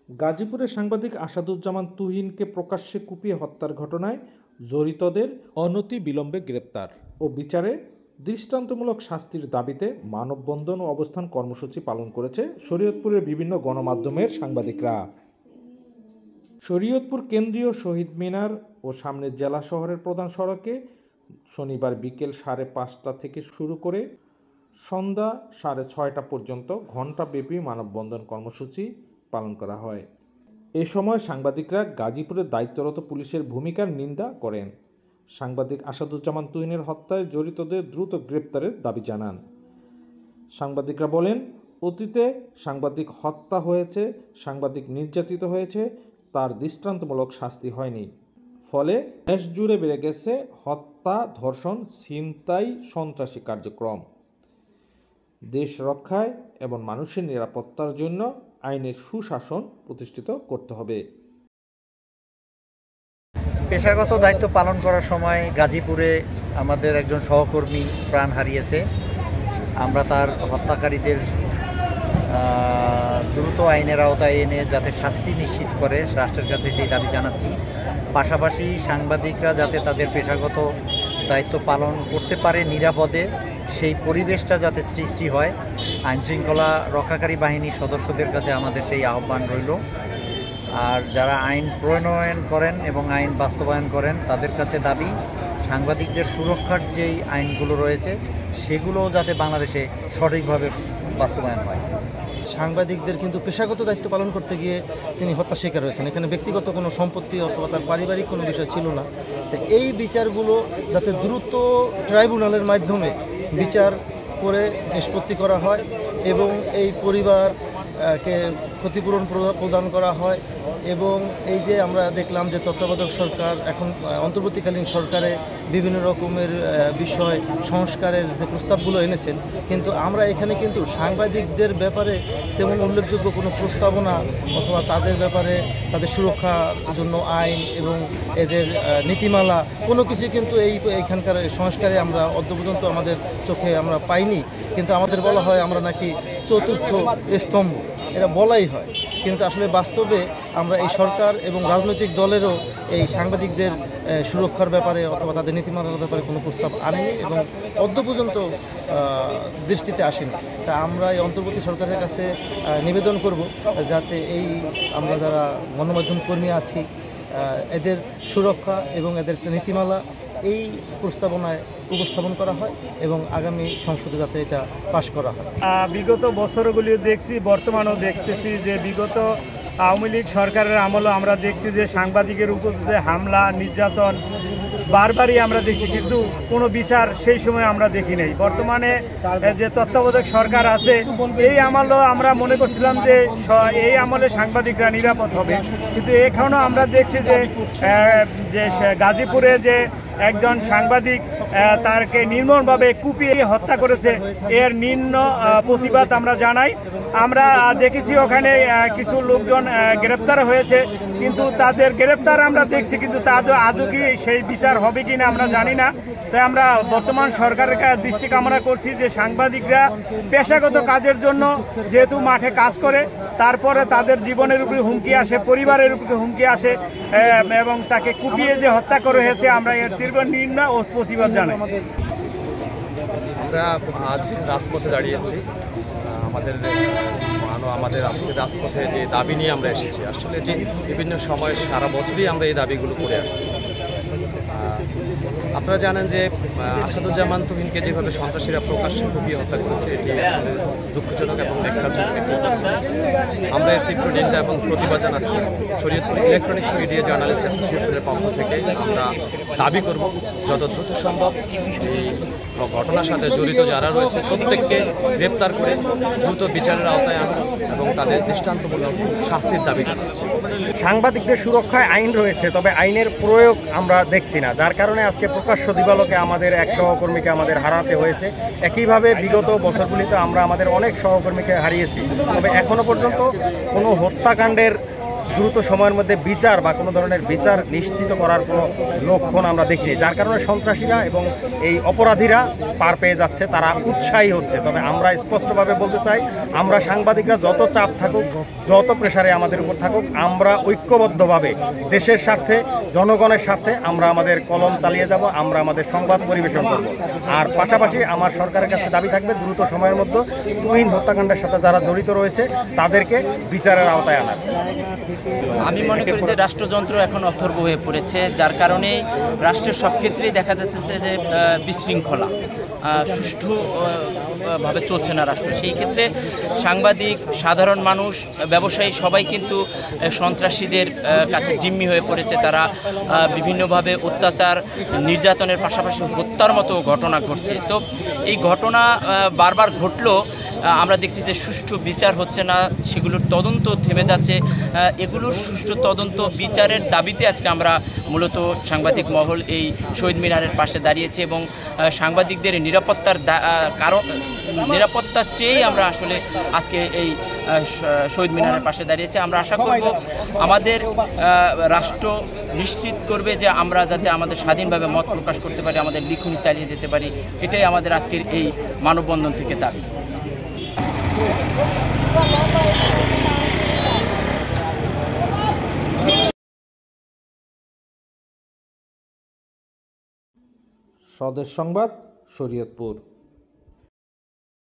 গাজীপুরের সাংবাদিক আসাদুজ্জামান তুহিনকে প্রকাশ্যে কুপিয়ে হত্যার ঘটনায় জড়িতদের অনতিবিলম্বে গ্রেপ্তার ও বিচারে দৃষ্টান্তমূলক শাস্তির দাবিতে মানববন্ধন ও অবস্থান কর্মসূচি পালন করেছে শরীয়তপুরের বিভিন্ন গণমাধ্যমের সাংবাদিকরা। শরীয়তপুর কেন্দ্রীয় শহীদ মিনার ও সামনের জেলা শহরের প্রধান সড়কে শনিবার বিকেল 5:30 থেকে শুরু করে সন্ধ্যা 6:30 পর্যন্ত ঘণ্টাব্যাপী মানববন্ধন কর্মসূচি পালন করা হয়। এ সময় সাংবাদিকরা গাজীপুরের দায়িত্বরত পুলিশের ভূমিকার নিন্দা করেন। সাংবাদিক আসাদুজ্জামান তুহিনের হত্যায় জড়িতদের দ্রুত গ্রেপ্তারের দাবি জানান। সাংবাদিকরা বলেন, অতীতে সাংবাদিক হত্যা হয়েছে, সাংবাদিক নির্যাতিত হয়েছে, তার দৃষ্টান্তমূলক শাস্তি হয়নি। ফলে দেশ জুড়ে বেড়ে গেছে হত্যা, ধর্ষণ, ছিনতাই, সন্ত্রাসী কার্যক্রম। দেশ রক্ষায় এবং মানুষের নিরাপত্তার জন্য আইনের সুশাসন প্রতিষ্ঠিত করতে হবে। পেশাগত দায়িত্ব পালন করার সময় গাজীপুরে আমাদের একজন সহকর্মী প্রাণ হারিয়েছে। আমরা তার হত্যাকারীদের দ্রুত আইনের আওতায় এনে যাতে শাস্তি নিশ্চিত করে রাষ্ট্রের কাছে সেই দাবি জানাচ্ছি। পাশাপাশি সাংবাদিকরা যাতে তাদের পেশাগত দায়িত্ব পালন করতে পারে নিরাপদে, সেই পরিবেশটা যাতে সৃষ্টি হয়, আইনশৃঙ্খলা রক্ষাকারী বাহিনীর সদস্যদের কাছে আমাদের সেই আহ্বান রইল। আর যারা আইন প্রণয়ন করেন এবং আইন বাস্তবায়ন করেন তাদের কাছে দাবি, সাংবাদিকদের সুরক্ষার যেই আইনগুলো রয়েছে সেগুলো যাতে বাংলাদেশে সঠিকভাবে বাস্তবায়ন হয়। সাংবাদিকদের কিন্তু পেশাগত দায়িত্ব পালন করতে গিয়ে তিনি হত্যা শিকার হয়েছেন। এখানে ব্যক্তিগত কোনো সম্পত্তি অথবা তার পারিবারিক কোনো বিষয় ছিল না। তো এই বিচারগুলো যাতে দ্রুত ট্রাইব্যুনালের মাধ্যমে বিচার করে নিষ্পত্তি করা হয় এবং এই পরিবারকে ক্ষতিপূরণ প্রদান করা হয়। এবং এই যে আমরা দেখলাম যে তত্ত্বাবধায়ক সরকার এখন অন্তর্বর্তীকালীন সরকারে বিভিন্ন রকমের বিষয় সংস্কারের যে প্রস্তাবগুলো এনেছেন, কিন্তু আমরা এখানে কিন্তু সাংবাদিকদের ব্যাপারে তেমন উল্লেখযোগ্য কোনো প্রস্তাবনা অথবা তাদের ব্যাপারে তাদের সুরক্ষার জন্য আইন এবং এদের নীতিমালা কোনো কিছু কিন্তু এইখানকার সংস্কারে আমরা অদ্য পর্যন্ত আমাদের চোখে আমরা পাইনি। কিন্তু আমাদের বলা হয় আমরা নাকি চতুর্থ স্তম্ভ, এটা বলাই হয়, কিন্তু আসলে বাস্তবে আমরা এই সরকার এবং রাজনৈতিক দলেরও এই সাংবাদিকদের সুরক্ষার ব্যাপারে অথবা তাদের নীতিমালার ব্যাপারে কোনো প্রস্তাব আনেনি এবং অদ্য পর্যন্ত দৃষ্টিতে আসেনি। তা আমরা এই অন্তর্বর্তী সরকারের কাছে নিবেদন করব যাতে এই আমরা যারা গণমাধ্যম কর্মী আছি এদের সুরক্ষা এবং এদের নীতিমালা এই প্রস্তাবনায় উপস্থাপন করা হয় এবং আগামী সংসদে যাতে এটা পাশ করা হয়। বিগত বছরগুলিও দেখছি, বর্তমানেও দেখতেছি যে বিগত আওয়ামী লীগ সরকারের আমলে আমরা দেখছি যে সাংবাদিকের উপর যে হামলা, নির্যাতন বারবারই আমরা দেখছি, কিন্তু কোনো বিচার সেই সময় আমরা দেখি নাই। বর্তমানে যে তত্ত্বাবধায়ক সরকার আছে এই আমলেও আমরা মনে করছিলাম যে এই আমলে সাংবাদিকরা নিরাপদ হবে, কিন্তু এখনও আমরা দেখছি যে গাজীপুরে যে একজন সাংবাদিক তাকে নির্মমভাবে কুপিয়ে হত্যা করেছে, এর নিম্ন প্রতিবাদ আমরা জানাই। আমরা দেখেছি ওখানে কিছু লোকজন গ্রেপ্তার হয়েছে, কিন্তু তাদের গ্রেপ্তার আমরা দেখছি, কিন্তু তাদের আজও কি সেই বিচার হবে কি না আমরা জানি না। তাই আমরা বর্তমান সরকারের দৃষ্টি কামনা করছি যে সাংবাদিকরা পেশাগত কাজের জন্য যেহেতু মাঠে কাজ করে, তারপরে তাদের জীবনের উপরে হুমকি আসে, পরিবারের উপরে হুমকি আসে এবং তাকে কুপিয়ে যে হত্যা করা হয়েছে আমরা এর তীব্র নিন্দা ও প্রতিবাদ জানাই। আমরা আজ রাজপথে দাঁড়িয়েছি। আমাদের আজকে রাজপথে যে দাবি নিয়ে আমরা এসেছি, আসলে যে বিভিন্ন সময় সারা বছরই আমরা এই দাবিগুলো করে আসছি। আপনারা জানেন যে আসাদুজ্জামান তুহিনকে যেভাবে সন্ত্রাসীরা প্রকাশ্যে কুপিয়ে হত্যা করেছে এটি আসলে দুঃখজনক এবং ন্যাক্কারজনক। আমরা এর তীব্র নিন্দা এবং প্রতিবাদ জানাচ্ছি। শরীয়তপুর ইলেকট্রনিক্স মিডিয়া জার্নালিস্ট অ্যাসোসিয়েশনের পক্ষ থেকে আমরা দাবি করব যত দ্রুত সম্ভব এই ঘটনার সাথে জড়িত যারা রয়েছে প্রত্যেককে গ্রেপ্তার করে দ্রুত বিচারের আওতায় আনা এবং তাদের দৃষ্টান্তমূলক শাস্তির দাবি জানাচ্ছি। সাংবাদিকদের সুরক্ষায় আইন রয়েছে, তবে আইনের প্রয়োগ আমরা দেখছি না, যার কারণে আজকে প্রকাশ্য দিবালোকে আমাদের এক সহকর্মীকে আমাদের হারাতে হয়েছে। একইভাবে বিগত বছরগুলিতে আমরা আমাদের অনেক সহকর্মীকে হারিয়েছি, তবে এখনো পর্যন্ত কোনো হত্যাকাণ্ডের দ্রুত সময়ের মধ্যে বিচার বা কোনো ধরনের বিচার নিশ্চিত করার কোনো লক্ষণ আমরা দেখিনি, যার কারণে সন্ত্রাসীরা এবং এই অপরাধীরা পার পেয়ে যাচ্ছে, তারা উৎসাহী হচ্ছে। তবে আমরা স্পষ্টভাবে বলতে চাই, আমরা সাংবাদিকরা যত চাপ থাকুক, যত প্রেসারে আমাদের উপর থাকুক, আমরা ঐক্যবদ্ধভাবে দেশের স্বার্থে, জনগণের স্বার্থে আমরা আমাদের কলম চালিয়ে যাব, আমরা আমাদের সংবাদ পরিবেশন করব। আর পাশাপাশি আমার সরকারের কাছে দাবি থাকবে দ্রুত সময়ের মধ্যে তুহিন হত্যাকাণ্ডের সাথে যারা জড়িত রয়েছে তাদেরকে বিচারের আওতায় আনার। আমি মনে করি যে রাষ্ট্রযন্ত্র এখন অথর্ব হয়ে পড়েছে, যার কারণে রাষ্ট্রের সব ক্ষেত্রেই দেখা যাচ্ছে যে বিশৃঙ্খলা, সুষ্ঠুভাবে চলছে না রাষ্ট্র। সেই ক্ষেত্রে সাংবাদিক, সাধারণ মানুষ, ব্যবসায়ী সবাই কিন্তু সন্ত্রাসীদের কাছে জিম্মি হয়ে পড়েছে। তারা বিভিন্নভাবে অত্যাচার, নির্যাতনের পাশাপাশি হত্যার মতো ঘটনা ঘটছে। তো এই ঘটনা বারবার ঘটলেও আমরা দেখছি যে সুষ্ঠু বিচার হচ্ছে না, সেগুলোর তদন্ত থেমে যাচ্ছে। এগুলোর সুষ্ঠু তদন্ত বিচারের দাবিতে আজকে আমরা মূলত সাংবাদিক মহল এই শহীদ মিনারের পাশে দাঁড়িয়েছি এবং সাংবাদিকদের নিরাপত্তার নিরাপত্তার চেয়েই আমরা আসলে আজকে এই শহীদ মিনারের পাশে দাঁড়িয়েছি। আমরা আশা করব আমাদের রাষ্ট্র নিশ্চিত করবে যে আমরা যাতে আমাদের স্বাধীনভাবে মত প্রকাশ করতে পারি, আমাদের লিখনি চালিয়ে যেতে পারি। এটাই আমাদের আজকের এই মানববন্ধন থেকে দাবি। স্বদেশ সংবাদ, শরীয়তপুর।